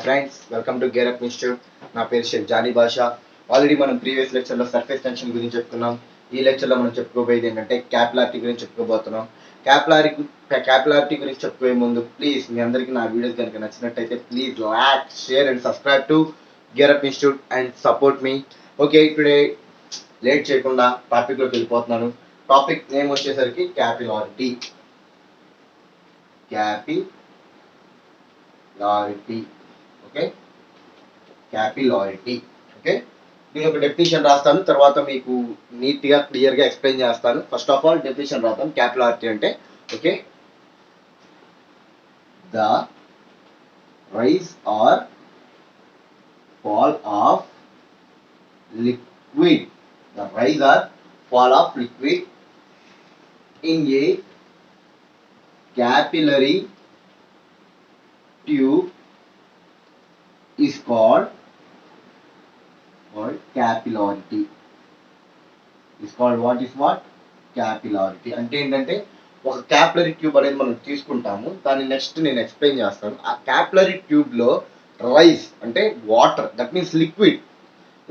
Friends, welcome to gear up institute. నా పేరు Sheikh Johnny భాషా. ఆల్రెడీ మనం ప్రీవియస్ లెక్చర్లో సర్ఫేస్ టెన్షన్ గురించి చెప్పుకున్నాం. ఈ లెక్చర్లో మనం చెప్పుకోబోయేది ఏంటంటే క్యాపిలారిటీ గురించి చెప్పుకోబోతున్నాం. క్యాపిలారిటీ గురించి చెప్పుకోయే ముందు ప్లీజ్ మీ అందరికీ నా వీడియోస్ కనుక నచ్చినట్టయితే please like, share and subscribe to gear up institute and support me. Okay, today late చేయకుండా టాపిక్లోకి వెళ్ళిపోతున్నాను. టాపిక్ నేమ్ వచ్చేసరికి క్యాపిలారిటీ. Okay, capillarity. ఓకే, నేను ఒక డెఫినేషన్ రాస్తాను, తర్వాత మీకు నీట్గా క్లియర్గా ఎక్స్ప్లెయిన్ చేస్తాను. ఫస్ట్ ఆఫ్ ఆల్ డెఫినేషన్ రాద్దాం. క్యాపిలారిటీ అంటే okay, the rise or fall of liquid, the rise or fall of liquid in a capillary tube is called capillarity. Is called what? Capillarity. అంటే ఏంటంటే ఒక క్యాపిలరీ ట్యూబ్ అనేది మనం తీసుకుంటాము. దాన్ని next నేను ఎక్స్ప్లెయిన్ చేస్తాను. ఆ క్యాపిలరీ ట్యూబ్లో రైస్ అంటే water, that means liquid.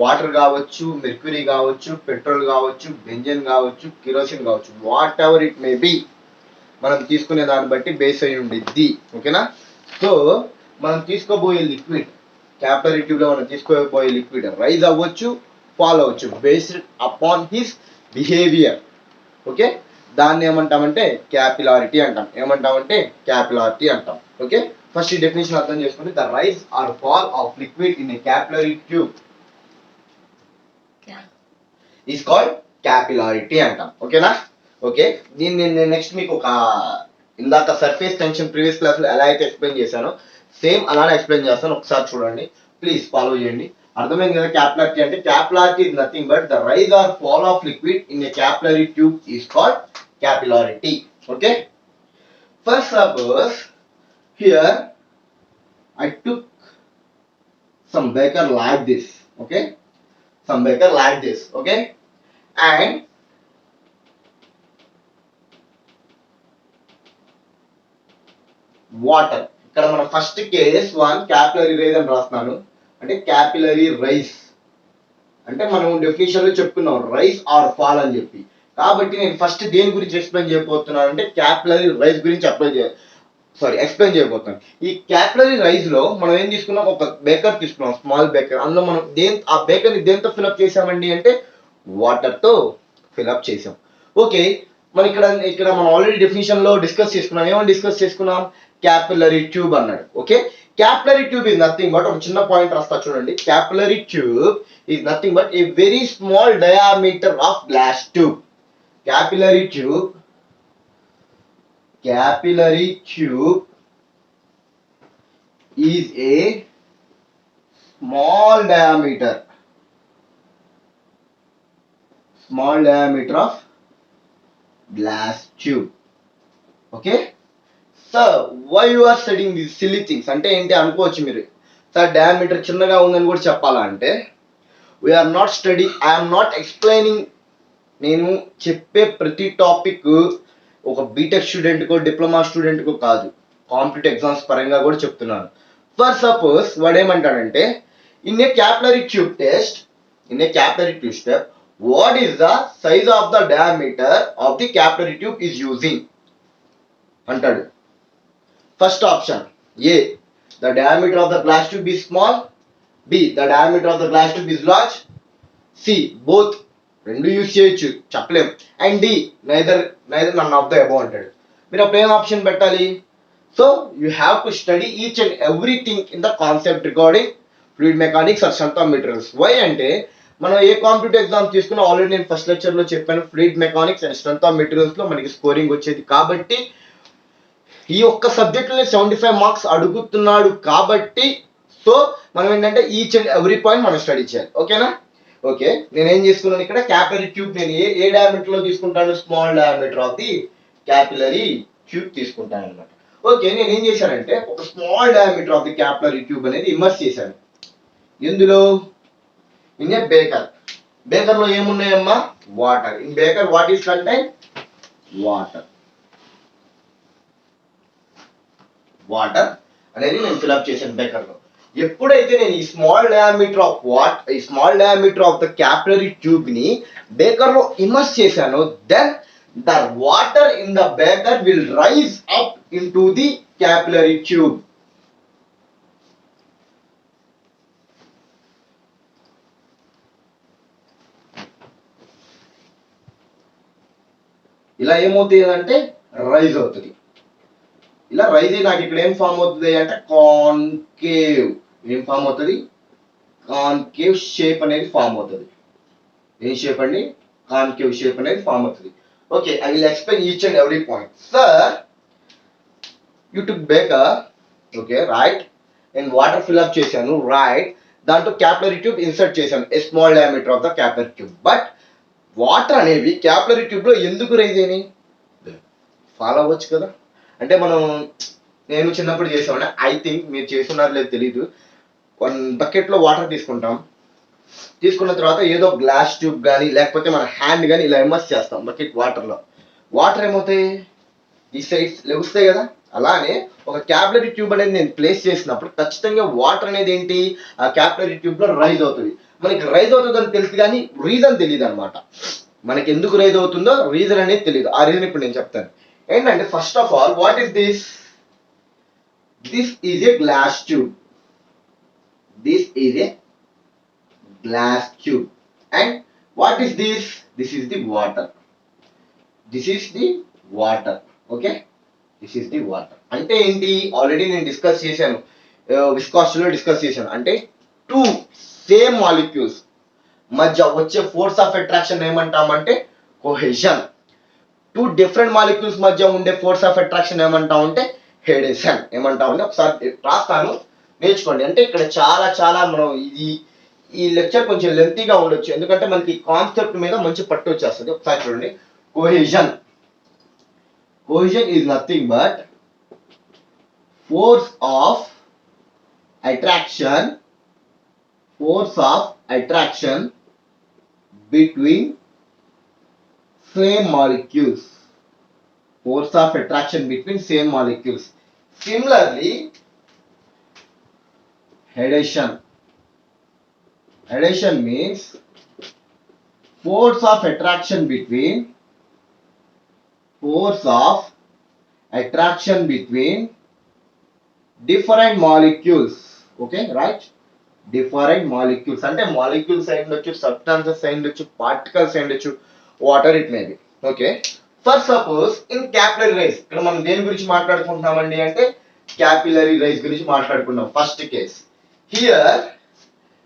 Water కావచ్చు, మెర్క్యూరీ కావచ్చు, పెట్రోల్ కావచ్చు, బెంజన్ కావచ్చు, కిరోసిన్ కావచ్చు, what ever it may B, మనం తీసుకునే దాన్ని బట్టి బేస్ అయి ఉండిద్ది. ఓకేనా? సో మనం తీసుకోబోయే లిక్విడ్, క్యాపిలరీ ట్యూబ్లో మనం తీసుకోబోయే లిక్విడ్ రైజ్ అవ్వచ్చు, ఫాల్ అవ్వచ్చు, based upon his behaviour. Okay, దాన్ని ఏమంటామంటే క్యాపిలారిటీ అంటాం. క్యాపిలారిటీ అంటాం. ఓకే, ఫస్ట్ ఈ డెఫినేషన్ అర్థం చేసుకోండి. The rise or fall of liquid in a capillary tube is called capillarity అంటాం. ఓకేనా? ఓకే, దీన్ని నేను నెక్స్ట్ మీకు ఒక ఇందాక సర్ఫేస్ టెన్షన్ ప్రీవియస్ క్లాస్లో ఎలా అయితే ఎక్స్ప్లెయిన్ చేశానో సేమ్ అలానే ఎక్స్ప్లెయిన్ చేస్తాను. ఒకసారి చూడండి, ప్లీజ్ ఫాలో చేయండి. అర్థమైంది కదా? క్యాపిలారిటీ అంటే capillarity is nothing but the rise or fall of liquid in a capillary tube is called capillarity. Okay, first suppose here I took some beaker like this. Okay, some beaker like this. Okay, and water. ఇక్కడ మన first case one capillary rise అని రాస్తున్నాను. అంటే capillary rise అంటే మనం definition లో చెప్పుకున్నాం rise or fall అని చెప్పి. కాబట్టి నేను ఫస్ట్ దేని గురించి ఎక్స్ప్లెయిన్ చేయబోతున్నాను అంటే క్యాపిలరీ రైజ్ గురించి ఎక్స్ప్లెయిన్ చేయబోతున్నాను. ఈ క్యాపిలరీ రైజ్ లో మనం ఏం తీసుకున్నాం, ఒక బేకర్ తీసుకున్నాం, స్మాల్ బేకర్. అందులో మనం ఆ బేకర్ ని దేంతో ఫిల్అప్ చేసామండి అంటే వాటర్ తో ఫిల్అప్ చేసాం. ఓకే, మనం ఇక్కడ మనం ఆల్రెడీ డెఫినేషన్ లో డిస్కస్ చేసుకున్నాం. ఏమని డిస్కస్ చేసుకున్నాం? క్యాపిలరీ ట్యూబ్ అన్నాడు. Okay, capillary tube is nothing but, ఒక చిన్న పాయింట్ రాస్తా చూడండి. Capillary tube is nothing but a very small diameter of glass tube. Capillary tube is a small diameter of glass tube. Okay, so why you are studying these silly things అంటే ఏంటి అనుకోవచ్చు మీరు. Sir diameter చిన్నగా ఉందని కూడా చెప్పాలా అంటే, we are not studying, I am not explaining. నేను చెప్పే ప్రతి టాపిక్ ఒక బీటెక్ స్టూడెంట్కో డిప్లొమా స్టూడెంట్కో కాదు, కాంపిటేటివ్ ఎగ్జామ్స్ పరంగా కూడా చెప్తున్నాను. ఫర్ సపోజ్ వాడు ఏమంటాడంటే in a capillary tube test, what is the size of the diameter of the capillary tube is using అంటాడు. First option A, the diameter of the glass tube is small. B, the diameter of the glass tube is large. C, both, రెండు use చేయొచ్చు, చెప్పలేం. And D, neither none of the above అంటాడు. మీరు అప్పుడు ఏం option పెట్టాలి? So you have to study each and everything in the concept regarding fluid mechanics or strength of materials. Why అంటే మనం ఏ కాంపిటేటివ్ ఎగ్జామ్ తీసుకున్నా ఆల్రెడీ నేను ఫస్ట్ లెక్చర్ లో చెప్పాను, fluid mechanics and strength of materials లో మనకి స్కోరింగ్ వచ్చేది. కాబట్టి ఈ ఒక్క సబ్జెక్ట్ లో 75 మార్క్స్ అడుగుతున్నాడు కాబట్టి సో మనం ఏంటంటే ఈచ్ అండ్ ఎవ్రీ పాయింట్ మనం స్టడీ చేయాలి. ఓకేనా? ఓకే, నేనేం చేసుకున్నాను ఇక్కడ క్యాపిలరీ ట్యూబ్ నేను ఏ డయామీటర్ లో తీసుకుంటాను? Small diameter of the capillary tube తీసుకుంటాను అనమాట. ఓకే, నేను ఏం చేశానంటే ఒక small diameter of the capillary tube అనేది ఇమర్స్ చేశాను. ఎందులో? In a beaker. బేకర్ లో ఏమున్నాయమ్మా? Water. In beaker what is contain? Water అనేది నేను ఫిల్అప్ చేశాను బేకర్ లో. ఎప్పుడైతే నేను ఈ small diameter of the capillary tube ని బేకర్ లో ఇమర్స్ చేశాను, then the water in the beaker will rise up in to the capillary tube. ఇలా ఏమవుతుంది అంటే రైజ్ అవుతుంది. ఇలా రైజ్ అయ్యి నాకు ఇక్కడ ఏం ఫామ్ అవుతుంది అంటే కాన్కేవ్, ఏం ఫామ్ అవుతుంది, కాన్కేవ్ షేప్ అనేది ఫామ్ అవుతుంది. ఏం షేప్ అండి, కాన్కేవ్ షేప్ అనేది ఫామ్ అవుతుంది. Okay, I will explain each and every point. Sir, you took beaker, okay right, నేను వాటర్ ఫిల్అప్ చేశాను రైట్, దాంట్లో క్యాపిలరీ ట్యూబ్ ఇన్సర్ట్ చేశాను, a small diameter of the capillary tube. But water అనేవి capillary tube లో ఎందుకు rise అయినాయి follow అవ్వచ్చు కదా. అంటే నేను చిన్నప్పుడు చేసామంటే, ఐ థింక్ మీరు చేస్తున్నారో లేదు తెలీదు, 1 బకెట్లో వాటర్ తీసుకున్న తర్వాత ఏదో గ్లాస్ ట్యూబ్ కానీ లేకపోతే మన హ్యాండ్ కానీ ఇలా ఇమర్స్ చేస్తాం బకెట్ వాటర్లో. వాటర్ ఏమవుతాయి, ఈ సైడ్స్ లెగుస్తాయి కదా. అలానే ఒక క్యాపిలరీ ట్యూబ్ అనేది నేను ప్లేస్ చేసినప్పుడు ఖచ్చితంగా వాటర్ అనేది ఏంటి, ఆ క్యాపిలరీ ట్యూబ్ లో రైజ్ అవుతుంది. మనకి రైజ్ అవుతుందని తెలుసు కానీ రీజన్ తెలియదు అనమాట. మనకి ఎందుకు రైజ్ అవుతుందో రీజన్ అనేది తెలియదు. ఆ రీజన్ ఇప్పుడు నేను చెప్తాను. ఏంటంటే first of all, what is this? This is A glass tube. This is A glass tube. And what is this? This is the water. This is the water. Okay, this is the water. అంటే ఏంటి, already నేను discuss చేశాను, విస్కాసిటీలో discuss చేశాను. అంటే 2 same molecules మధ్య వచ్చే force of attraction ఏమంటామంటే cohesion. 2 different molecules మధ్య ఉండే ఫోర్స్ ఆఫ్ అట్రాక్షన్ ఏమంటామంటే హెడేషన్. ఏమంటామంటే ఒకసారి రాస్తాను, నేర్చుకోండి. అంటే ఇక్కడ చాలా చాలా మనం ఈ లెక్చర్ కొంచెం లెంతీగా ఉండొచ్చు, ఎందుకంటే మనకి కాన్సెప్ట్ మీద మంచి పట్టు వచ్చేస్తుంది. ఒకసారి చూడండి, cohesion. Cohesion is nothing but force of attraction between same molecules. Force of attraction between same molecules. Similarly, adhesion. Adhesion means force of attraction between different molecules. Okay, right? Different molecules అంటే molecules అయి ఉండొచ్చు, substances అయి ఉండొచ్చు, particles అయి ఉండొచ్చు, water it may be. Okay, for suppose in capillary rise, ఇక్కడ మనం దేని గురించి మాట్లాడుకుంటున్నామండి అంటే క్యాపిలరీ రైజ్ గురించి మాట్లాడుకున్నాం. ఫస్ట్ కేస్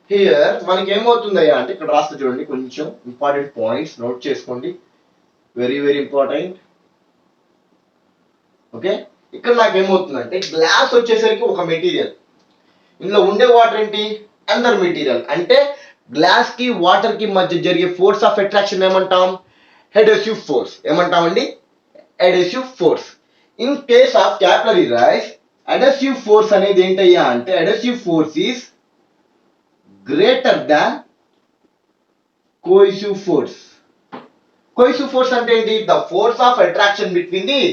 హియర్ మనకి ఏమవుతుందయ్యా అంటే, ఇక్కడ రాస్తే చూడండి, కొంచెం ఇంపార్టెంట్ పాయింట్స్ నోట్ చేసుకోండి, వెరీ వెరీ ఇంపార్టెంట్. ఓకే, ఇక్కడ నాకు ఏమవుతుందంటే గ్లాస్ వచ్చేసరికి ఒక మెటీరియల్, ఇందులో ఉండే వాటర్ ఏంటి, అదర్ మెటీరియల్. అంటే గ్లాస్ కి వాటర్ కి మధ్య జరిగే ఫోర్స్ ఆఫ్ అట్రాక్షన్ ఏమంటాం, అడెసివ్ ఫోర్స్. ఏమంటామండి, adhesive force. In case of capillary rise, adhesive force అనేది ఏంటయ్యా అంటే, adhesive force is greater than cohesive force. Cohesive force అంటే ఏంటి, the force of attraction between the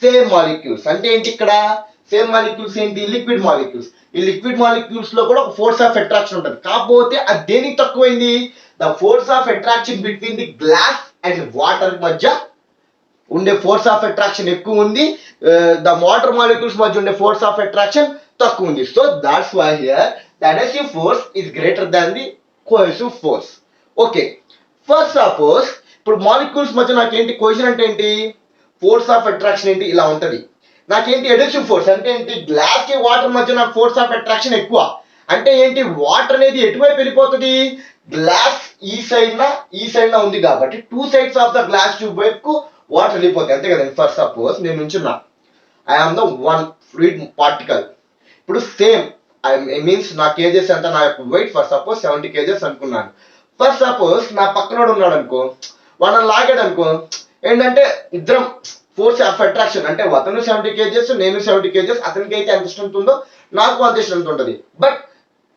same molecules. అంటే ఏంటి, ఇక్కడ సేమ్ మాలిక్యూల్స్ ఏంటి, లిక్విడ్ మాలిక్యూల్స్. ఈ లిక్విడ్ మాలిక్యూల్స్ లో కూడా ఒక ఫోర్స్ ఆఫ్ అట్రాక్షన్ ఉంటుంది, కాకపోతే అది దేనికి తక్కువైంది, the force of attraction between the glass and water మధ్య ఉండే ఫోర్స్ ఆఫ్ అట్రాక్షన్ ఎక్కువ ఉంది, ద వాటర్ మాలిక్యూల్స్ మధ్య ఉండే ఫోర్స్ ఆఫ్ అట్రాక్షన్ తక్కువ ఉంది. So that's why here the adhesive force is greater than the cohesive force. Okay, first suppose ఇప్పుడు molecules మధ్య నాకేంటి, కోహెషన్ అంటే ఏంటి, ఫోర్స్ ఆఫ్ అట్రాక్షన్ ఏంటి, ఇలా ఉంటది. నాకేంటి అడెసివ్ ఫోర్స్ అంటే ఏంటి, గ్లాస్ కి వాటర్ మధ్య నాకు ఫోర్స్ ఆఫ్ అట్రాక్షన్ ఎక్కువ. అంటే ఏంటి, వాటర్ అనేది ఎటువైపు వెళ్ళిపోతుంది, గ్లాస్ ఈ సైడ్ నా ఉంది కాబట్టి 2 sides of the glass tube వైపు వాటర్ వెళ్ళిపోతాయి, అంతే కదండి. ఫర్ సపోజ్ నేను ఉంచున్నా, I am the 1 fluid particle. ఇప్పుడు సేమ్ మీన్స్ నా కేజెస్ ఎంత, నా యొక్క వెయిట్ ఫర్ సపోజ్ 70 kgs అనుకున్నాను. ఫర్ సపోజ్ నా పక్కనోడు ఉన్నాడు అనుకో, వాడు లాగాడు అనుకో, ఏంటంటే ఇద్దరం ఫోర్స్ ఆఫ్ అట్రాక్షన్, అంటే అతను 70 kgs, నేను 70 kgs, అతనికి అయితే ఎంత స్ట్రెంత్ ఉందో నాకు అంతే స్ట్రెంత్ ఉంటుంది, బట్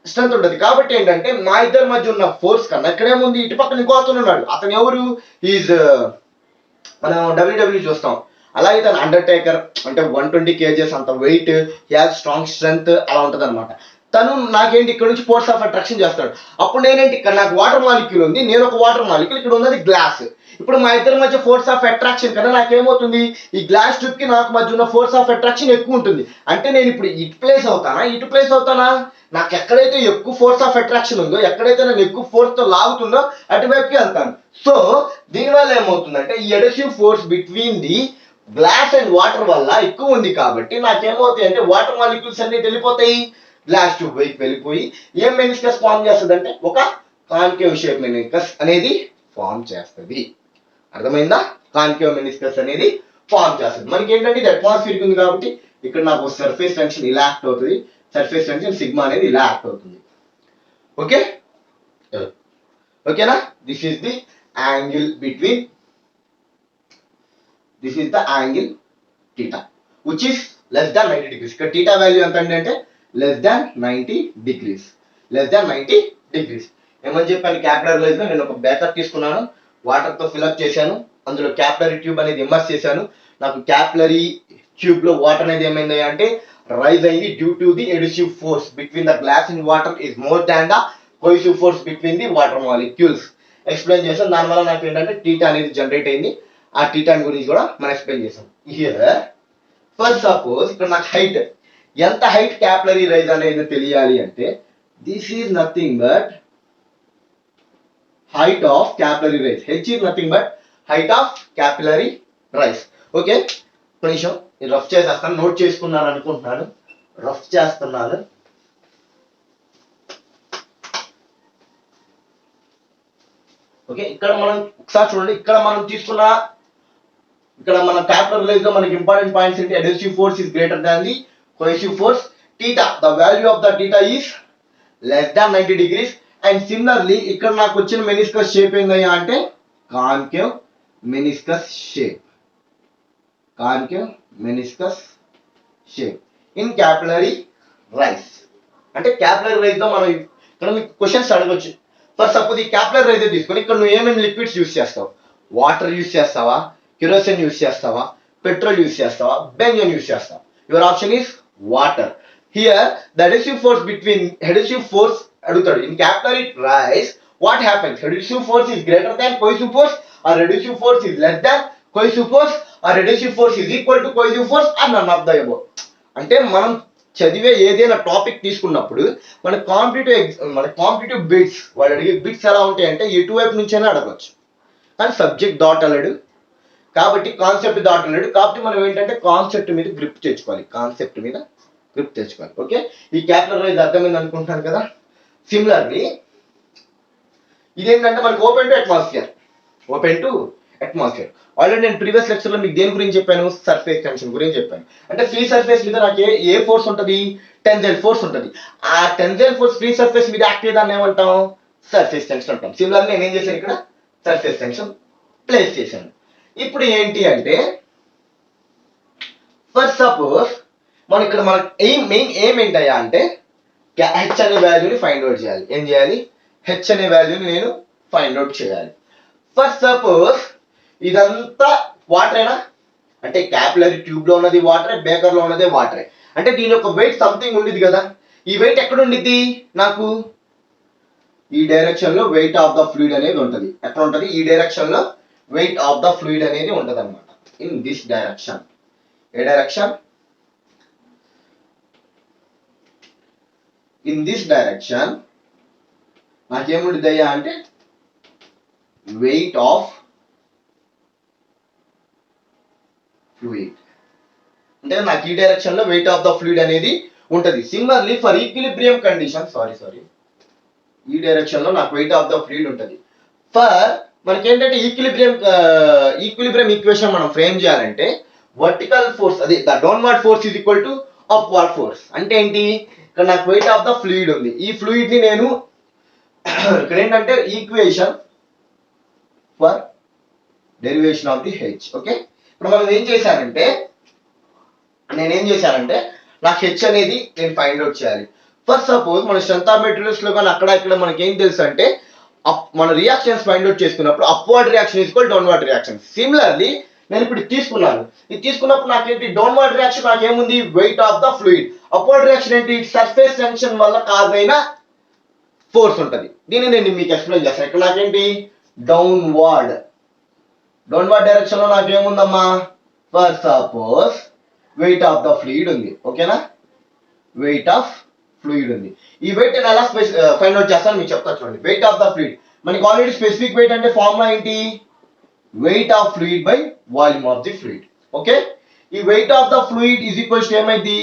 స్ట్రెంత్ ఉంటుంది. కాబట్టి ఏంటంటే మా ఇద్దరి మధ్య ఉన్న ఫోర్స్ కన్నా ఇక్కడేముంది, ఇటు పక్కన ఇంకో అతను ఉన్నాడు, అతను ఎవరు, ఈజ్ మనం డబ్ల్యూడబ్ల్యూ చూస్తాం, అలాగే తను అండర్టేకర్, అంటే 120 kgs అంత weight, he has strong strength, అలా ఉంటుంది అనమాట. తను నాకేంటి ఇక్కడ నుంచి ఫోర్స్ ఆఫ్ అట్రాక్షన్ చేస్తాడు. అప్పుడు నేనేంటి ఇక్కడ నాకు వాటర్ మాలిక్యూల్ ఉంది, నేను ఒక వాటర్ మాలిక్యూల్, ఇక్కడ ఉన్నది గ్లాస్. ఇప్పుడు మా ఇద్దరి మధ్య ఫోర్స్ ఆఫ్ అట్రాక్షన్ కన్నా నాకేమవుతుంది, ఈ గ్లాస్ ట్యూబ్ కి నాకు మధ్య ఉన్న ఫోర్స్ ఆఫ్ అట్రాక్షన్ ఎక్కువ ఉంటుంది. అంటే నేను ఇప్పుడు ఇటు ప్లేస్ అవుతానా, ఇటు ప్లేస్ అవుతానా? నాకు ఎక్కడైతే ఎక్కువ ఫోర్స్ ఆఫ్ అట్రాక్షన్ ఉందో, ఎక్కడైతే నేను ఎక్కువ ఫోర్స్ తో లాగుతుందో అటువైపుకి వెళ్తాను. సో దీనివల్ల ఏమవుతుందంటే ఈ adhesive force between the glass and water వల్ల ఎక్కువ ఉంది కాబట్టి నాకేమవుతాయి అంటే వాటర్ మాలిక్యూల్స్ అన్ని వెళ్ళిపోతాయి, గ్లాస్ ట్యూబ్ వైపు వెళ్ళిపోయి ఏం మెనిస్కస్ ఫామ్ చేస్తుంది అంటే ఒక కాన్కేవ్ షేప్ మెనిస్కస్ అనేది ఫామ్ చేస్తుంది. అర్థమైందా? కాన్కేవ్ మెనిస్కస్ అనేది ఫామ్ చేస్తుంది. మనకి ఏంటంటే ఇది అట్మాస్ఫియర్ ఉంది కాబట్టి ఇక్కడ నాకు సర్ఫేస్ టెన్షన్ ఇలా యాక్ట్ అవుతుంది, సర్ఫేస్ టెన్షన్ సిగ్మా అనేది ఇలా యాక్ట్ అవుతుంది. ఓకే, ఓకేనా? This is the angle between, this is the angle theta which is less than 90 degrees. ఇక్కడ థీటా వాల్యూ ఎంత అంటే less than 90 degrees, less than 90 degrees. ఏమని చెప్పాను, క్యాపిలరీ లైజ్ లో నేను ఒక బేకర్ తీసుకున్నాను, వాటర్ తో ఫిల్అప్ చేశాను, అందులో క్యాపిలరీ ట్యూబ్ అనేది ఇమ్మర్స్ చేశాను. నాకు క్యాపిలరీ ట్యూబ్ లో వాటర్ అనేది ఏమైంది అంటే రైజ్ అయింది due to the adhesive force between the glass and water is more than the cohesive force between the water molecules. Explain చేశాను. దానివల్ల నాకు ఏంటంటే టీటా అనేది జనరేట్ అయింది. ఆ టీటా గురించి కూడా మనం ఎక్స్ప్లెయిన్ చేసాం. హియర్ ఫర్ సపోజ్ ఇక్కడ నాకు హైట్, ఎంత హైట్ క్యాపిలరీ రైజ్ అనేది తెలియాలి అంటే this is nothing but height of capillary rise. H is nothing but height of capillary rise. Okay, కొంచెం రఫ్ చేసేస్తాను, నోట్ చేసుకున్నాను అనుకుంటున్నాను, రఫ్ చేస్తున్నాను. ఓకే, ఇక్కడ మనం ఒకసారి చూడండి, ఇక్కడ మనం తీసుకున్న ఇక్కడ మన క్యాపిలరీ రైజ్ లో మనకి ఇంపార్టెంట్ పాయింట్స్ ఏంటి, adhesive force is greater than the cohesive force. Theta, the value of the theta is less than 90 degrees. And similarly ఇక్కడ నాకు వచ్చిన మెనిస్కస్ షేప్ ఏందయ్యా అంటే concave meniscus shape, concave meniscus shape in capillary rise. అంటే capillary rise లో మనం ఇక్కడ మీకు క్వశ్చన్స్ అడగొచ్చు. ఫర్ సపోజ్ ఈ క్యాపిలరీ రైజ్ తీసుకొని ఇక్కడ నువ్వు ఏమేమి లిక్విడ్స్ యూస్ చేస్తావు, వాటర్ యూస్ చేస్తావా, కెరోసిన్ యూస్ చేస్తావా, పెట్రోల్ యూస్ చేస్తావా, బెంజన్ యూస్ చేస్తావా? Your option is water. Here the adhesive force between, adhesive force అడుగుతాడు, in capillary rise what happens, adhesive force is greater than cohesive force or adhesive force is less than cohesive force or adhesive force is equal to cohesive force or none of the above. అంటే మనం చదివే ఏదైనా topic తీసుకున్నప్పుడు మన competitive bits వాళ్ళు అడిగే bits ఎలా ఉంటాయి అంటే ఎటువైపు నుంచైనా అడగవచ్చు, కానీ సబ్జెక్ట్ దాటలేడు కాబట్టి, కాన్సెప్ట్ దాటలేడు కాబట్టి మనం ఏంటంటే కాన్సెప్ట్ మీద గ్రిప్ తెచ్చుకోవాలి, కాన్సెప్ట్ మీద గ్రిప్ తెచ్చుకోవాలి. ఓకే, ఈ క్యాపిలరీ రైజ్ అర్థమైంది అనుకుంటున్నాను కదా. సిమిలర్లీ ఇదేంటంటే మనకి open to atmosphere, open to atmosphere. Already నేను ప్రీవియస్ లెక్చర్ లో మీకు దేని గురించి చెప్పాను, సర్ఫేస్ టెన్షన్ గురించి చెప్పాను. అంటే ఫ్రీ సర్ఫేస్ మీద నాకు ఏ ఫోర్స్ ఉంటుంది, టెన్సైల్ ఫోర్స్ ఉంటుంది. ఆ టెన్సైల్ ఫోర్స్ ఫ్రీ సర్ఫేస్ మీద యాక్ట్ అయ్యేదాన్ని ఏమంటాం, సర్ఫేస్ టెన్షన్ అంటాం. సిమిలర్లీ నేను ఏం చేశాను, ఇక్కడ సర్ఫేస్ టెన్షన్ ప్లేస్ చేశాను. ఇప్పుడు ఏంటి అంటే ఫర్ సపోజ్ మనం ఇక్కడ మన మెయిన్ ఎయిమ్ ఏంటయ్యా అంటే హెచ్ అనే వాల్యూని ఫైండ్ అవుట్ చేయాలి. ఏం చేయాలి, హెచ్ అనే వాల్యూని నేను ఫైండ్ అవుట్ చేయాలి. ఫర్ సపోజ్ ఇదంతా వాటరేనా అంటే క్యాపిలరీ ట్యూబ్ లో ఉన్నది వాటరే, బేకర్ లో ఉన్నది వాటరే. అంటే దీని యొక్క వెయిట్ సంథింగ్ ఉండిద్ది కదా. ఈ వెయిట్ ఎక్కడ ఉండిద్ది, నాకు ఈ డైరెక్షన్ లో వెయిట్ ఆఫ్ ద ఫ్లూయిడ్ అనేది ఉంటుంది. ఎక్కడ ఉంటుంది, ఈ డైరెక్షన్ లో వెయిట్ ఆఫ్ ద ఫ్లూయిడ్ అనేది ఉంటుంది అనమాట. ఇన్ దిస్ డైరెక్షన్, ఏ డైరెక్షన్, ఇన్ దిస్ డైరెక్షన్ నాకేముంటుంది అయ్యా అంటే వెయిట్ ఆఫ్ ఫ్లూయిడ్. అంటే నాకు ఈ డైరెక్షన్ లో వెయిట్ ఆఫ్ ద ఫ్లూయిడ్ అనేది ఉంటుంది. Similarly for equilibrium condition, sorry ఈ డైరెక్షన్ లో నాకు వెయిట్ ఆఫ్ ద ఫ్లూయిడ్ ఉంటుంది. ఫర్ మనకేంటంటే ఈక్విలిబ్రియం ఈక్వేషన్ మనం ఫ్రేమ్ చేయాలంటే వర్టికల్ ఫోర్స్, అదే the downward force is equal to upward force. అంటే ఏంటి, ఇక్కడ నాకు వెయిట్ ఆఫ్ ద ఫ్లూయిడ్ ఉంది, ఈ ఫ్లూయిడ్ ని నేను ఇక్కడ ఏంటంటే equation for derivation of the H. Okay, ఇప్పుడు మనం ఏం చేశానంటే నేనేం చేశానంటే నాకు హెచ్ అనేది నేను ఫైండ్ అవుట్ చేయాలి. ఫర్ సపోజ్ మన స్ట్రెంత్ ఆఫ్ మెటీరియల్స్ లో కానీ అక్కడ ఇక్కడ మనకి ఏం తెలుసు అంటే మన రియాక్షన్స్ ఫైండ్ అవుట్ చేసుకున్నప్పుడు upward reaction is equal downward reaction. Similarly నేను ఇప్పుడు ఇది తీసుకున్నాను. ఇది తీసుకున్నప్పుడు నాకేంటి డౌన్వర్డ్ రియాక్షన్ నాకేముంది weight of the fluid. Upward reaction ఏంటి సర్ఫేస్ టెన్షన్ వల్ల కాజైన ఫోర్స్ ఉంటుంది. దీన్ని నేను మీకు ఎక్స్ప్లెయిన్ చేస్తాను. ఇక్కడ నాకేంటి డౌన్వర్డ్ డైరెక్షన్ లో నాకేముందమ్మా for suppose weight of the fluid ఉంది. ఓకేనా, వెయిట్ ఆఫ్ ఫ్లూయిడ్ ఉంది. ఈ వెయిట్ నేను ఎలా ఫైండ్ అవుట్ చేస్తాను మీకు చెప్తా చూడండి. వెయిట్ ఆఫ్ ద ఫ్లూయిడ్ మనకి ఆల్రెడీ స్పెసిఫిక్ వెయిట్ అంటే ఫార్ములా ఏంటి weight of fluid by volume of the fluid. Okay, ఈ weight of the fluid is equals to ఏమైంది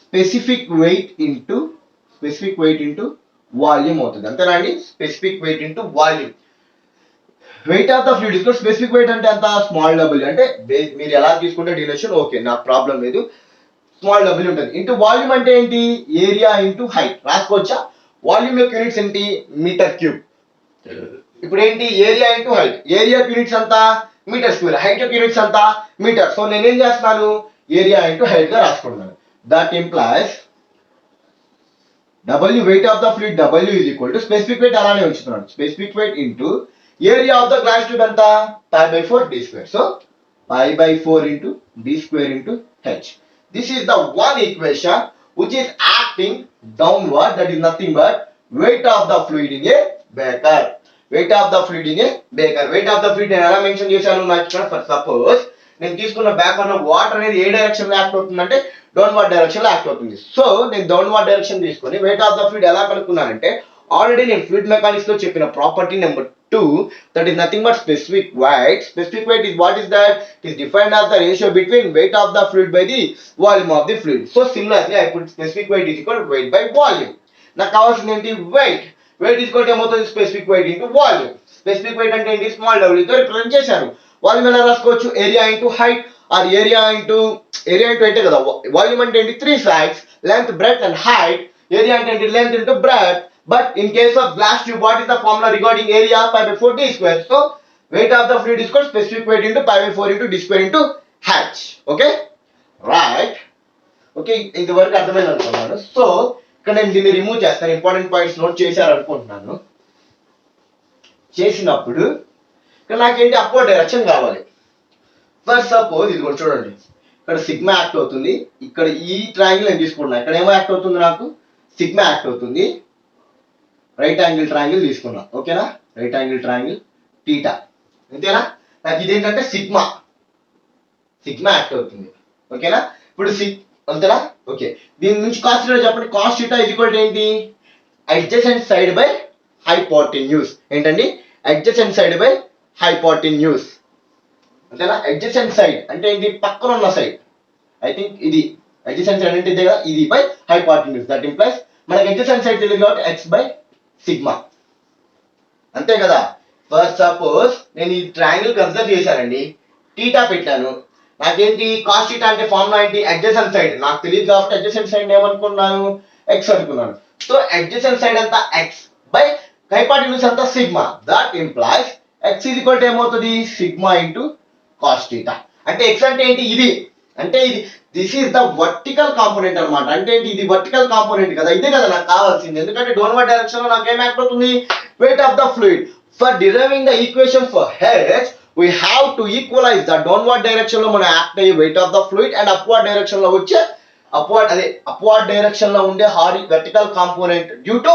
స్పెసిఫిక్ వెయిట్ ఇంటూ వాల్యూమ్ అవుతుంది. అంతేనా అండి, specific weight into volume. Weight of the fluid is specific weight అంటే అంత small W అంటే మీరు ఎలా తీసుకుంటే డినోషన్ ఓకే నాకు ప్రాబ్లం లేదు, స్మాల్ డబ్ల్యూ ఉంటుంది. ఇంటూ వాల్యూమ్ అంటే ఏంటి ఏరియా ఇంటూ హైట్ రాసుకోవచ్చా. వాల్యూమ్ యొక్క యూనిట్స్ ఏంటి మీటర్ క్యూబ్. ఇప్పుడు ఏంటి area into height, area units అంతా మీటర్ స్క్వేర్, హైట్ యొక్క యూనిట్స్ అంతా మీటర్. సో నేనేం చేస్తున్నాను ఏరియా ఇంటూ హైట్ గా రాసుకుంటున్నాను. That implies W weight of the fluid W is equal to specific weight అలానే ఉంచుతున్నాను. Specific weight into area of the glass tube ఎంత π/4 d square. So π/4 into d square into h. This is the one equation which is acting downward, that is nothing but weight of the fluid in a beaker. Weight of the fluid in a beaker. Weight of the fluid నేను ఎలా mention చేశాను నాకు ఇక్కడ for suppose నేను తీసుకున్న baker లో water అనేది ఏ direction లో యాక్ట్ అవుతుందంటే డౌన్వర్డ్ డైరెక్షన్ లో యాక్ట్ అవుతుంది. సో నేను డౌన్వర్డ్ డైరెక్షన్ తీసుకొని వెయిట్ ఆఫ్ ద ఫ్లూయిడ్ ఎలా కనుక్కున్నానంటే ఆల్రెడీ నేను ఫ్లూయిడ్ మెకానిక్స్ లో చెప్పిన property number 2, that is nothing but specific weight. Specific weight is what is that? It is defined as the ratio between weight of the fluid by the volume of the fluid. So similarly I put specific weight is equal to weight by volume. నాకు కావాల్సింది ఏంటి weight. Weight is equal to ఏమవుతుంది specific weight into volume. Specific weight అంటే ఏంటి small w తో represent చేశాను. Volume ఎలా రాసుకోవచ్చు area into height or area into అంటే కదా. వాల్యూమ్ అంటే ఏంటి 3 sides length breadth and height. Area అంటే ఏంటి length into breadth. But in case of glass tube, what is the formula regarding area π/4 d square? So weight of the fluid is equal to specific weight into π/4 into d square into h. Okay, right? Okay, ఇది వరకు అర్థమైంది అనుకుంటున్నాను. So ఇక్కడ నేను దీన్ని remove చేస్తాను. Important points note చేశారు అనుకుంటున్నాను. చేసినప్పుడు ఇక్కడ నాకేంటి అప్వర్డ్ డైరెక్షన్ కావాలి. ఫర్ సపోజ్ ఇది కూడా చూడండి, ఇక్కడ సిగ్మా యాక్ట్ అవుతుంది. ఇక్కడ ఈ ట్రయాంగిల్ నేను తీసుకుంటున్నాను. ఇక్కడ ఏమో యాక్ట్ అవుతుంది నాకు సిగ్మా యాక్ట్ అవుతుంది. రైట్ యాంగిల్ ట్రయాంగిల్ తీసుకున్నా. ఓకేనా, రైట్ యాంగిల్ ట్రయాంగిల్ టీటా. అంతేనా, నాకు ఇదేంటంటే సిగ్మా యాక్ట్ అవుతుంది. ఓకేనా, ఇప్పుడు అంతేనా. ఓకే, దీని నుంచి కాస్ట్ థీటా చెప్పండి. Cost theta is equal to ఏంటి అడ్జసెంట్ సైడ్ బై హైపోటెన్యూస్. ఏంటండి అడ్జసెంట్ సైడ్ బై హైపోటెన్యూస్. అంతేనా, అడ్జసెంట్ సైడ్ అంటే ఏంటి పక్కన ఉన్న సైడ్. ఐ థింక్ ఇది అడ్జసెంట్ సైడ్ అంటే ఇదే కదా, ఇది బై హైపోటెన్యూస్. దట్ ఇంప్లైస్ మనకి అడ్జసెంట్ సైడ్ తెలియదు కాబట్టి x బై సిగ్మా. అంతే కదా. ఫర్ సపోజ్ నేను ఈ ట్రయాంగిల్ కన్సిడర్ చేశానండి, టీటా పెట్టాను. నాకేంటి కాస్ట్ టీటా అంటే ఫార్ములా ఏంటి అడ్జసెంట్ సైడ్ నాకు తెలియదు కాబట్టి అడ్జసెంట్ సైడ్ ఏమనుకున్నాను x అనుకున్నాను. సో అడ్జసెంట్ సైడ్ అంతా x బై హైపోటెన్యూస్ అంతా sigma. That implies x is equal to ఏమవుతుంది సిగ్మా ఇంటూ కాస్ట్ టీటా. అంటే x అంటే ఏంటి ఇది అంటే ఇది this is the vertical component అనమాట. అంటే ఇది వర్టికల్ కాంపోనెంట్ కదా, ఇదే కదా నాకు కావాల్సింది. ఎందుకంటే డౌన్వర్డ్ డైరెక్షన్ లో నాకు ఏం యాక్ట్ అవుతుంది wait of the fluid. For deriving the equation for H we have to equalize the downward direction లో మన యాక్ట్ అయ్యే wait of the fluid and upward direction లో వచ్చే అప్వర్డ్ డైరెక్షన్ లో ఉండే vertical component due to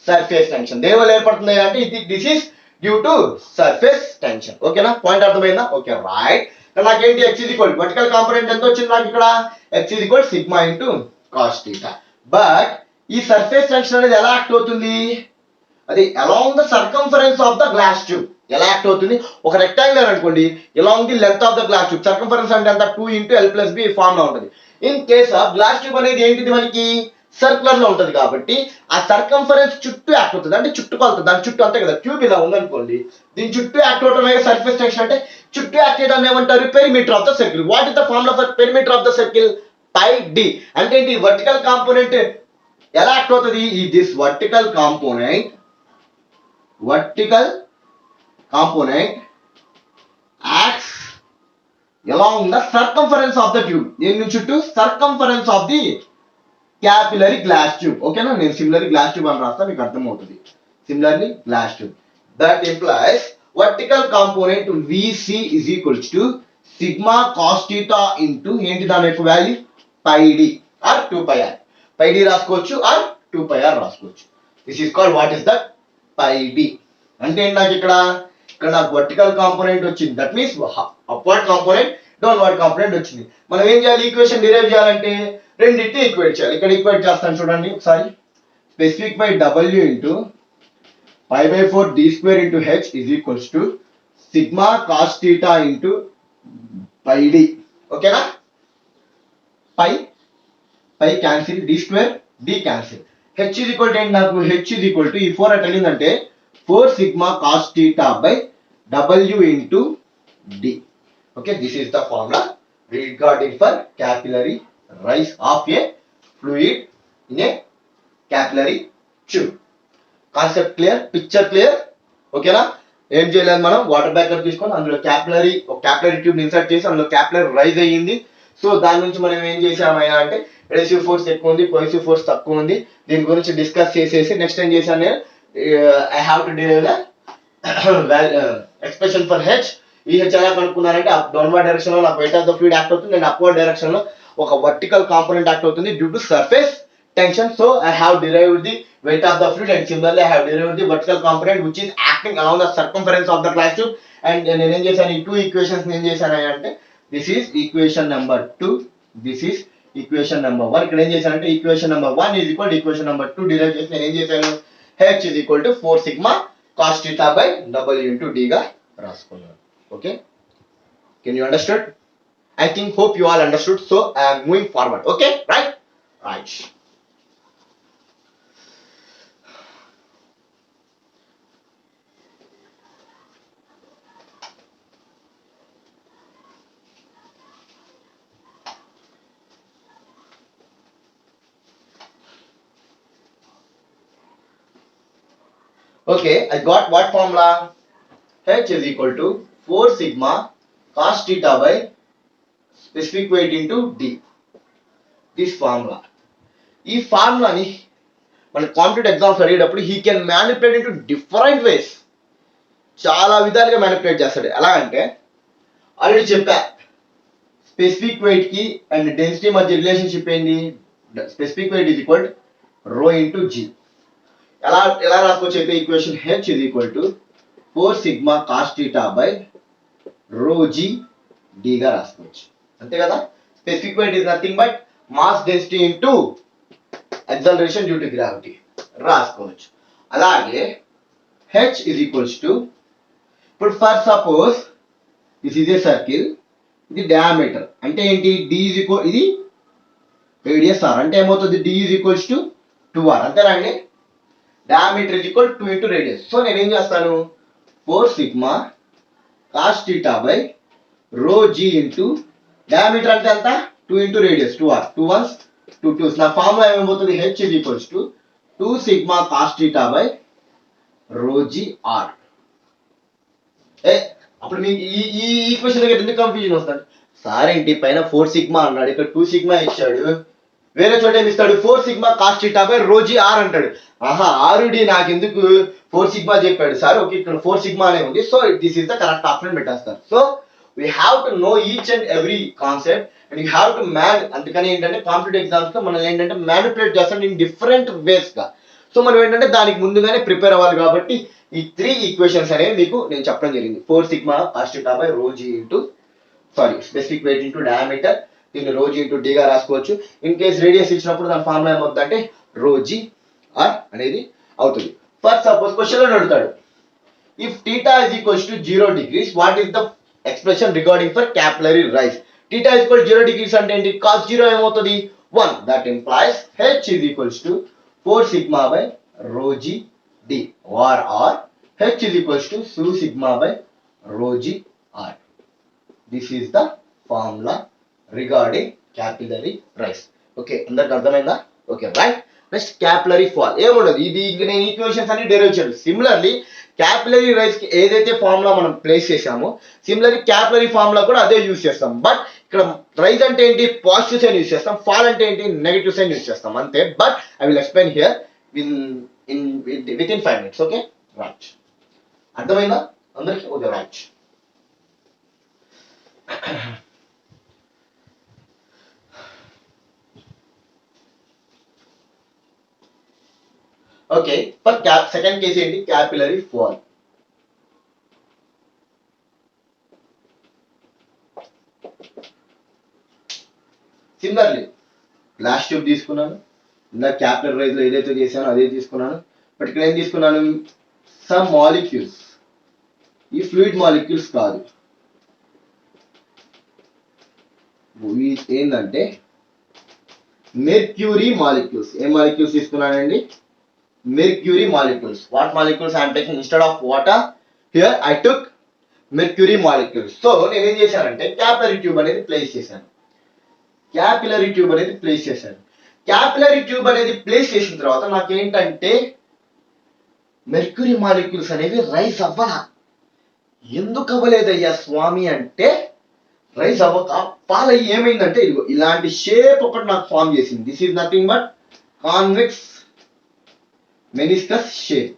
surface tension. దేని వల్ల ఏర్పడుతుంది అంటే this is due to surface tension. ఓకేనా, పాయింట్ అర్థమైందా? Okay, right. నాకేంటి x is equal vertical component ఎంత వచ్చింది నాకు ఇక్కడ x is equal sigma into cos theta. But ఈ సర్ఫేస్ టెన్షన్ అనేది ఎలా యాక్ట్ అవుతుంది అది along the circumference of the glass tube. ఎలా యాక్ట్ అవుతుంది ఒక రెక్టాంగులర్ అనుకోండి along the length of the glass tube. Circumference అంటే అంత 2 into l+b ఫార్ములా ఉంటుంది. In case of glass tube అనేది ఏంటిది మనకి సర్కులర్ లో ఉంటది కాబట్టి ఆ సర్కంఫరెన్స్ చుట్టూ యాక్ట్ అవుతుంది. అంటే చుట్టుకొలత దాని చుట్టూ అంతే కదా. ట్యూబ్ ఇలా ఉందనుకోండి, దీని చుట్టూ యాక్ట్ అవటం సర్ఫేస్ టెన్షన్. అంటే చుట్టూ యాక్ట్ చేయడాన్ని ఏమంటారు perimeter of the circle. What is the formula for perimeter of the circle πd. అంటే ఏంటి వర్టికల్ కాంపోనెంట్ ఎలా యాక్ట్ అవుతుంది ఈ this vertical component acts along the circumference of the tube. దీని చుట్టూ circumference of the capillary glass tube. ఓకేనా, నేను similarly glass tube అని రాస్తా మీకు అర్థమవుతుంది. Similarly glass tube. That implies vertical component VC is equals to sigma cos theta into ఏంటి దాని యొక్క value pi d or 2πr. Pi d రాసుకోవచ్చు ఆర్ 2πr రాసుకోవచ్చు. This is called what is that pi d. అంటే ఏంటి నాకు ఇక్కడ నాకు వర్టికల్ కాంపోనెంట్ వచ్చింది, that means upward component downward component వచ్చింది. మనం ఏం చేయాలి, ఈక్వేషన్ డిరైవ్ చేయాలంటే రెండింటిని ఈక్వేట్ చేయాలి. ఇక్కడ ఈక్వేట్ చేస్తాను చూడండి ఒకసారి. Specific by W into π/4 d square into h is equals to sigma cos theta into pi d. ఓకేనా? Pi cancel, d square d cancel, h is equal to ఏంటి నాకు, h is equal to ఈ 4 at వెళ్ళిందంటే 4 sigma cos theta by w into d. Okay, this is the formula regarding for capillary rise of a fluid in a capillary tube. Concept clear, picture clear. ఓకేనా? ఏం చేయలేదు, మనం water backer తీసుకొని అందులో capillary tube insert చేసి అందులో capillary rise అయ్యింది. So దాని నుంచి మనం ఏం చేసామైనా అంటే ఎడెసివ్ ఫోర్స్ ఎక్కువ ఉంది, కొహెసివ్ ఫోర్స్ తక్కువ ఉంది. దీని గురించి డిస్కస్ చేసేసి నెక్స్ట్ ఏం చేశాను నేను, I have to derive the expression for H. ఈ హెచ్ ఎలా కనుక్కున్నానంటే డౌన్వర్డ్ డైరెక్షన్ లో నాకు wait of the fluid act అవుతుంది, అండ్ అప్వర్డ్ డైరెక్షన్ లో ఒక వర్టికల్ కాంపోనెంట్ యాక్ట్ అవుతుంది due to surface tension. So I have derived the weight of the fluid, and similarly I have derived the vertical component which is acting along the circumference of the glass tube. And నేను ఏం చేశాను, ఈ two equations ఏం చేశాను అంటే this is equation number 2, this is equation number 1. ఇక్కడ ఏం చేశానంటే equation number 1 is equal to equation number 2 derive చేసి నేను ఏం చేశాను, h is equal to 4 sigma cos theta by w into d గా రాసుకున్నాను. Okay, can you understood? I think hope you all understood. So I am moving forward. Okay, right. Okay, I got what formula? H is equal to 4 sigma cos theta by specific weight into d. This formula. ఈ ఫార్ములాని మన competitive exams అడిగేటప్పుడు he can manipulate into different ways. చాలా విధాలుగా manipulate చేస్తాడు. ఎలా అంటే already చెప్పా, specific weight కి అండ్ డెన్సిటీ మధ్య రిలేషన్షిప్ ఏంటి, specific weight is equal rho into g. ఎలా రాసుకోవచ్చు అయితే equation h is equal to 4 sigma cos theta by rho g d గా రాసుకోవచ్చు. అంతే కదా? Specific weight is nothing but mass density into acceleration due to gravity రాసుకోవచ్చు. అలాగే h is equals to, ఇప్పుడు for suppose this is a circle, ఇది diameter అంటే ఏంటి, డి ఈజ్ ఈక్వల్, ఇది రేడియస్ ఆర్ అంటే ఏమవుతుంది, D is equals to 2r. అంతేనా అండి? diameter is equal to 2 into radius. So నేను ఏం చేస్తాను, 4 sigma cos theta by rho g into diameter అంటే ఎంత, 2 into radius 2r, 2 ones 2 twos. నా ఫార్ములా ఏమవుతుంది, h is equals to 2 sigma cos theta by rho g r. అప్పుడు మీకు ఈ ఈక్వేషన్ దగ్గర ఎందుకు కన్ఫ్యూజన్ వస్తుంది, సార్ ఏంటి పైన 4 సిగ్మా అన్నాడు, ఇక్కడ 2 సిగ్మా ఇచ్చాడు, వేరే చోట ఏమి ఇస్తాడు 4 sigma cos theta by rho g r అంటాడు. ఆహా, ఆర్డి నాకు ఎందుకు 4 సిగ్మా చెప్పాడు సార్, ఓకే ఇక్కడ 4 సిగ్మా అనే ఉంది, so this is the correct option పెట్టేస్తారు. So we have to know each and every concept and you have to అందుకని ఏంటంటే కాంపిటేటివ్ ఎగ్జామ్స్ లో మనం ఏంటంటే మ్యానిపులేట్ చేస్తాం ఇన్ డిఫరెంట్ వేస్ గా. సో మనం ఏంటంటే దానికి ముందుగానే ప్రిపేర్ అవ్వాలి. కాబట్టి ఈ 3 ఈక్వేషన్స్ అనేవి మీకు నేను చెప్పడం జరిగింది. 4 sigma cos theta by rho g into specific weight into diameter, దీన్ని రో జీ ఇంటూ డి గా రాసుకోవచ్చు. ఇన్ కేస్ రేడియస్ ఇచ్చినప్పుడు దాని ఫార్ములా ఏమవుతుంది అంటే రో జీ ఆర్ అనేది అవుతుంది. ఫర్ సపోజ్ క్వశ్చన్ లో అడుగుతాడు, if theta is equals to 0 degrees what is the expression regarding for capillary rise. Theta is equal 0 degrees అంటే ఏంటి, కాస్ 0 ఏమవుతుంది 1. That implies h is equals to 4 sigma by rho g d r h is equals to 2 sigma by rho g r. This is the formula regarding capillary rise. Okay, అందరికి అర్థమైందా? Okay, right. Next capillary fall ఏముండదు, ఇది నేను equations అన్ని derive చేయడం. Similarly capillary rice కి ఏదైతే formula మనం ప్లేస్ చేసామో సిమిలర్లీ క్యాపిలరీ ఫార్ములా కూడా అదే యూజ్ చేస్తాం. బట్ ఇక్కడ రైజ్ అంటే ఏంటి, పాజిటివ్ సైన్ యూజ్ చేస్తాం, ఫాల్ అంటే ఏంటి, నెగటివ్ సైన్ యూజ్ చేస్తాం అంతే. But I will explain here within 5 minutes. Okay, right. అర్థమైందా అందరికి? Okay, right. Okay, for second case ఏంటి? Capillary fall. Similarly glass tube తీసుకున్నాను, ఇందాక క్యాపిలర్ రైజ్ లో ఏదైతే చేశానో అదే తీసుకున్నాను. బట్ ఇక్కడ ఏం తీసుకున్నాను? Some molecules. ఈ ఫ్లూయిడ్ మాలిక్యూల్స్ కాదు, ఏంటంటే మెర్క్యూరీ మాలిక్యూల్స్. ఏం మాలిక్యూల్స్ తీసుకున్నానండి? Mercury molecules. What molecules I'm taking instead of water? Here I took mercury molecules. So నేనేం చేశానంటే క్యాపిలరీ ట్యూబ్ అనేది ప్లేస్ చేశాను. క్యాపిలరీ ట్యూబ్ అనేది ప్లేస్ చేశాను. క్యాపిలరీ ట్యూబ్ అనేది ప్లేస్ చేసిన తర్వాత నాకేంటంటే మెర్క్యూరీ మాలిక్యూల్స్ అనేవి రైజ్ అవ్వాల. ఎందుకు అవ్వలేదయ్యా స్వామి అంటే, రైజ్ అవ్వక పాలయ్యి ఏమైందంటే ఇదిగో ఇలాంటి షేప్ ఒకటి నాకు ఫామ్ చేసింది. This is nothing but convex meniscus shape.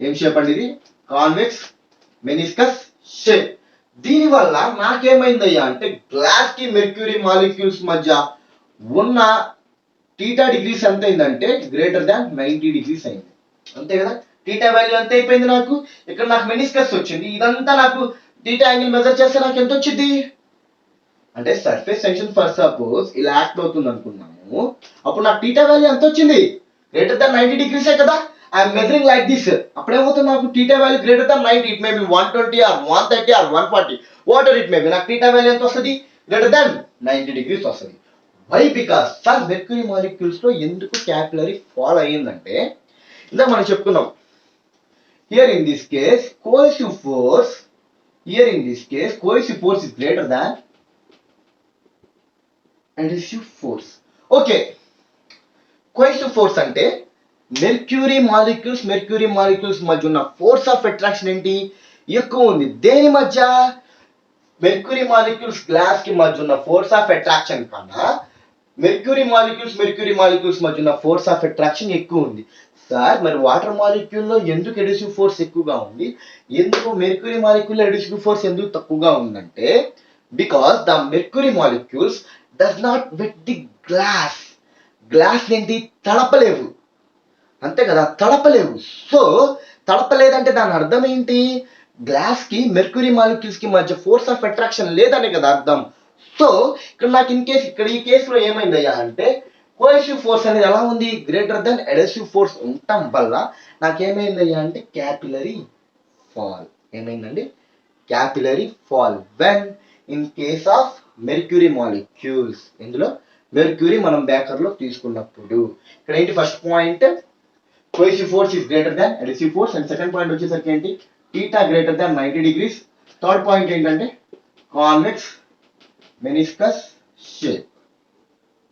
ఏం షేప్ అండి ఇది? Convex meniscus shape. దీనివల్ల నాకేమైందయ్యా అంటే గ్లాస్ కి మెర్క్యూరీ మాలిక్యూల్స్ మధ్య ఉన్న టీటా డిగ్రీస్ ఎంత అయిందంటే గ్రేటర్ దాన్ 90 degrees అయింది. అంతే కదా? టీటా వాల్యూ ఎంత అయిపోయింది నాకు? ఇక్కడ నాకు మెనిస్కస్ వచ్చింది. ఇదంతా నాకు టీటా యాంగిల్ మెజర్ చేస్తే నాకు ఎంత వచ్చింది అంటే, సర్ఫేస్ టెన్షన్ ఫర్ సపోజ్ ఇలా యాక్ట్ అవుతుంది అనుకున్నాము, అప్పుడు నాకు టీటా వాల్యూ ఎంత వచ్చింది? గ్రేటర్ దాన్ 90 degrees కదా. I'm measuring like this. అప్పుడేమవుతుంది నాకు theta value greater than 90. It may be 120 or 130 or 140 whatever it may be. నాకు టీటా వాల్యూ ఎంత వస్తుంది? గ్రేటర్ దాన్ 90 degrees వస్తుంది. Why? Because sir mercury molecules లో ఎందుకు capillary fall అయ్యిందంటే, ఇందా మనం చెప్పుకున్నాం, here in this case cohesive force, here in this case cohesive force is greater than adhesive force. Okay, cohesive force అంటే మెర్క్యూరీ మాలిక్యూల్స్ మధ్య ఉన్న ఫోర్స్ ఆఫ్ అట్రాక్షన్ ఏంటి? ఎక్కువ ఉంది. దేని మధ్య? మెర్క్యూరీ మాలిక్యూల్స్ గ్లాస్ కి మధ్య ఉన్న ఫోర్స్ ఆఫ్ అట్రాక్షన్ కన్నా మెర్క్యూరీ మాలిక్యూల్స్ మధ్య ఉన్న ఫోర్స్ ఆఫ్ అట్రాక్షన్ ఎక్కువ ఉంది. సార్ మరి వాటర్ మాలిక్యూల్లో ఎందుకు ఎడిసివ్ ఫోర్స్ ఎక్కువగా ఉంది, ఎందుకు మెర్క్యూరీ మాలిక్యూల్ ఎడిసివ్ ఫోర్స్ ఎందుకు తక్కువగా ఉందంటే, because the mercury molecules does not wet the glass. Glass ఏంటి? తడపలేవు. అంతే కదా, తడపలేవు. సో తడపలేదంటే దాని అర్థం ఏంటి? గ్లాస్ కి మెర్క్యూరీ మాలిక్యూల్స్ కి మధ్య ఫోర్స్ ఆఫ్ అట్రాక్షన్ లేదనే కదా అర్థం. సో ఇక్కడ నాకు ఇన్ కేస్ ఇక్కడ ఈ కేసులో ఏమైందయ్యా అంటే కోహెసివ్ ఫోర్స్ అనేది ఎలా ఉంది? గ్రేటర్ దెన్ అడ్హెసివ్ ఫోర్స్ ఉండటం వల్ల నాకేమైందయ్యా అంటే క్యాపిలరీ ఫాల్. ఏమైందండి? Capillary fall when in case of mercury molecules. ఇందులో మెర్క్యూరీ మనం బేకర్ లో తీసుకున్నప్పుడు ఇక్కడ ఏంటి? First point cohesive force is greater than adhesive force, and second point వచ్చేసరికి ఏంటి? Theta greater than 90 degrees. Third point ఏంటంటే convex meniscus shape.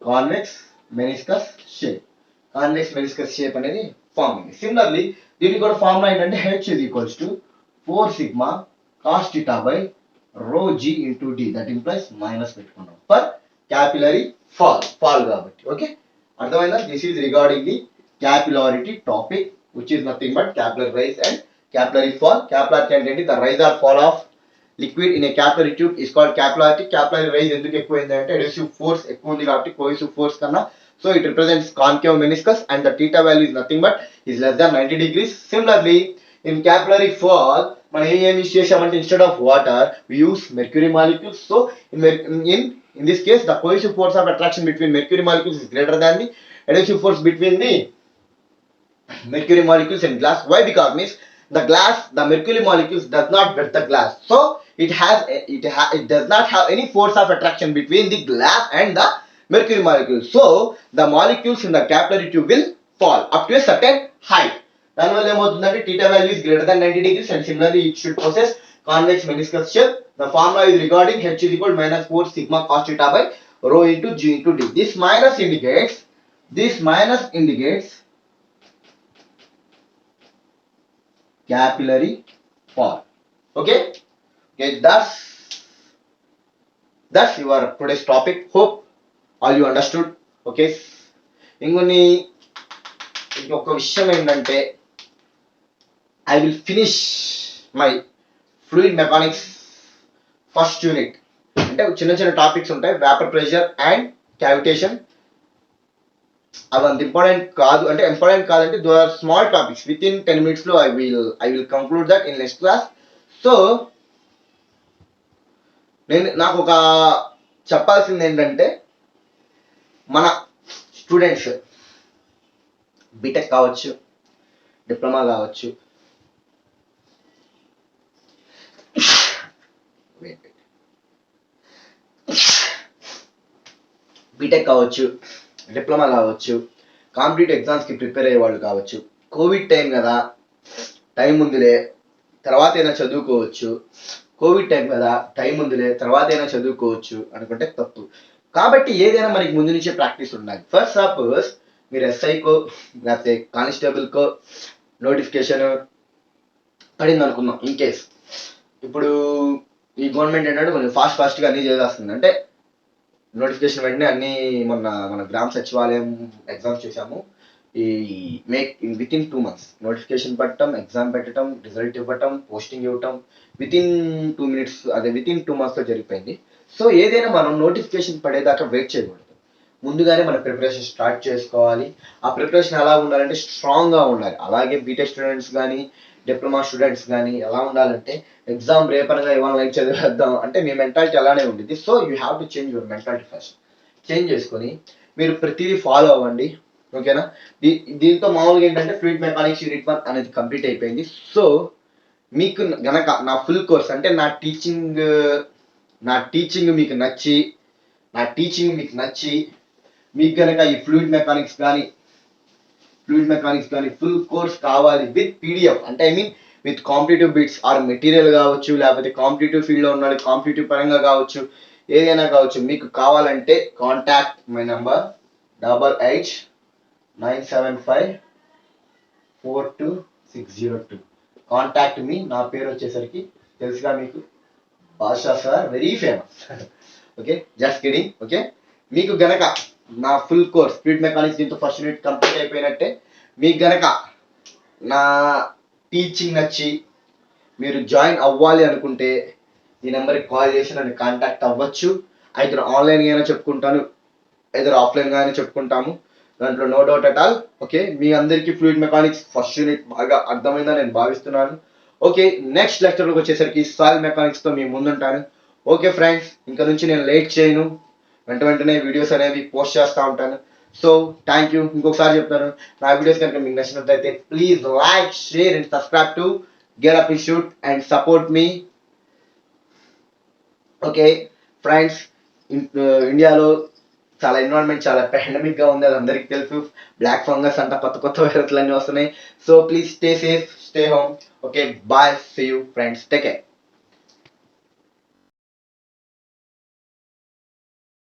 Convex meniscus shape అనేది ఫామ్ అయింది. సిమిలర్లీ దీనికి కూడా ఫార్ములా ఏంటంటే H is equals to 4 sigma cos theta by rho g into d. That implies minus పెట్టుకున్నాం for capillary fall కాబట్టి. Okay, అర్థమైందా? This is regarding the capillarity topic, which is nothing but capillary rise and capillary fall. Capillarity అంటే the rise or fall of liquid in a capillary tube is called capillarity. Capillary rise ఎందుకు ఎక్కువైంది అంటే adhesive force ఎక్కువ ఉంది కాబట్టి cohesive force కన్నా. So it represents concave meniscus and the theta value is nothing but is less than 90 degrees. Similarly in capillary fall మనం ఏం use చేసామంటే instead of water we use mercury molecules. So in this case the cohesive force of attraction between mercury molecules is greater than the adhesive force between the mercury molecules in glass. Why? Because means the mercury molecules does not wet the glass, so it does not have any force of attraction between the glass and the mercury molecules. So the molecules in the capillary tube will fall up to a certain height. దానివల్ల ఏమవుతుందంటే theta value is greater than 90 degrees and similarly it should possess convex meniscus shape. The formula is regarding H is equal to minus 4 sigma cos theta by rho into g into d. This minus indicates capillary fall. Okay, that's your today's topic. Hope all you understood. Okay, ఇంకొక విషయం ఏంటంటే I will finish my fluid mechanics first unit. అంటే చిన్న చిన్న topics ఉంటాయి, vapour pressure and cavitation. అవి అంత important కాదు, అంటే ఇంపార్టెంట్ కాదంటే though are small topics. Within 10 minutes లో I will conclude that in next class. So నాకు ఒక చెప్పాల్సింది ఏంటంటే, మన స్టూడెంట్స్ బీటెక్ కావచ్చు, డిప్లొమా కావచ్చు, బీటెక్ కావచ్చు, డిప్లొమా కావచ్చు, కాంపిటేటివ్ ఎగ్జామ్స్కి ప్రిపేర్ అయ్యే వాళ్ళు కావచ్చు, కోవిడ్ టైం కదా, టైం ఉందిలే తర్వాత అయినా చదువుకోవచ్చు, కోవిడ్ టైం కదా టైం ఉందిలే తర్వాత అయినా చదువుకోవచ్చు అనుకుంటే తప్పు. కాబట్టి ఏదైనా మనకి ముందు నుంచే ప్రాక్టీస్ ఉండాలి. ఫస్ట్ సపోజ్ మీరు ఎస్ఐకో లేకపోతే కానిస్టేబుల్కో నోటిఫికేషన్ పడింది అనుకుందాం. ఇన్ కేస్ ఇప్పుడు ఈ గవర్నమెంట్ ఏంటంటే కొంచెం ఫాస్ట్గా అన్నీ చేసేస్తుంది. అంటే నోటిఫికేషన్ వెంటనే అన్నీ మన గ్రామ సచివాలయం ఎగ్జామ్స్ చూసాము. ఈ విత్ ఇన్ 2 months నోటిఫికేషన్ పెట్టడం, ఎగ్జామ్ పెట్టడం, రిజల్ట్ ఇవ్వటం, పోస్టింగ్ ఇవ్వటం విత్ ఇన్ 2 minutes, అదే విత్ ఇన్ 2 months జరిగిపోయింది. సో ఏదైనా మనం నోటిఫికేషన్ పడేదాకా వెయిట్ చేయకూడదు, ముందుగానే మన ప్రిపరేషన్ స్టార్ట్ చేసుకోవాలి. ఆ ప్రిపరేషన్ ఎలా ఉండాలంటే స్ట్రాంగ్గా ఉండాలి. అలాగే బీటెక్ స్టూడెంట్స్ కానీ డిప్లొమా స్టూడెంట్స్ కానీ ఎలా ఉండాలంటే ఎగ్జామ్ రేపనగా ఇవాళ నైట్ చదివేద్దాం అంటే మీ మెంటాలిటీ అలానే ఉంటుంది. So you have to change your mentality first. Change చేసుకొని మీరు ప్రతిదీ ఫాలో అవ్వండి, ఓకేనా. దీంతో మామూలుగా ఏంటంటే ఫ్లూయిడ్ మెకానిక్స్ యూనిట్ 1 అనేది కంప్లీట్ అయిపోయింది. సో మీకు గనక నా ఫుల్ కోర్స్ అంటే నా టీచింగ్ మీకు నచ్చి మీకు కనుక ఈ ఫ్లూయిడ్ మెకానిక్స్ కానీ ఫుల్ కోర్స్ కావాలి విత్ పీడిఎఫ్, అంటే I mean with competitive bits are material కావచ్చు, లేకపోతే కాంపిటేటివ్ ఫీల్డ్లో ఉన్నాడు కాంపిటేటివ్ పరంగా కావచ్చు, ఏదైనా కావచ్చు, మీకు కావాలంటే contact my number 8897542602. Contact me. నా పేరు వచ్చేసరికి తెలుసుగా మీకు, Basha sir, very famous. Okay, just kidding. Okay, మీకు గనక నా ఫుల్ కోర్స్ ఫ్లూయిడ్ మెకానిక్స్ దీంతో ఫస్ట్ యూనిట్ కంప్లీట్ అయిపోయినట్టే. మీకు గనక నా టీచింగ్ నచ్చి మీరు జాయిన్ అవ్వాలి అనుకుంటే ఈ నెంబర్కి కాల్ చేసి నన్ను కాంటాక్ట్ అవ్వచ్చు. అయితే ఆన్లైన్గా అయినా చెప్పుకుంటాను, అయితే ఆఫ్లైన్గా అయినా చెప్పుకుంటాము, దాంట్లో no doubt at all. Okay, మీ అందరికీ ఫ్లూయిడ్ మెకానిక్స్ ఫస్ట్ యూనిట్ బాగా అర్థమైందని నేను భావిస్తున్నాను. ఓకే, నెక్స్ట్ లెక్చర్లోకి వచ్చేసరికి సాయిల్ మెకానిక్స్తో మీ ముందుంటాను. ఓకే ఫ్రెండ్స్, ఇంకా నుంచి నేను లేట్ చేయను, వెంటనే వీడియోస్ అనేవి పోస్ట్ చేస్తూ ఉంటాను. So thank you. ఇంకొకసారి చెప్తాను, నా వీడియోస్ కనుక మీకు నచ్చినట్లయితే please like, share and subscribe to get up institute and support me. Okay friends, ఇండియాలో చాలా ఎన్విరాన్మెంట్ చాలా పాండమిక్గా ఉంది, అది అందరికీ తెలుసు. బ్లాక్ ఫంగస్ అంట, కొత్త వైరస్లు అన్నీ వస్తున్నాయి. So please stay safe, stay home. Okay, bye, see you friends, take care.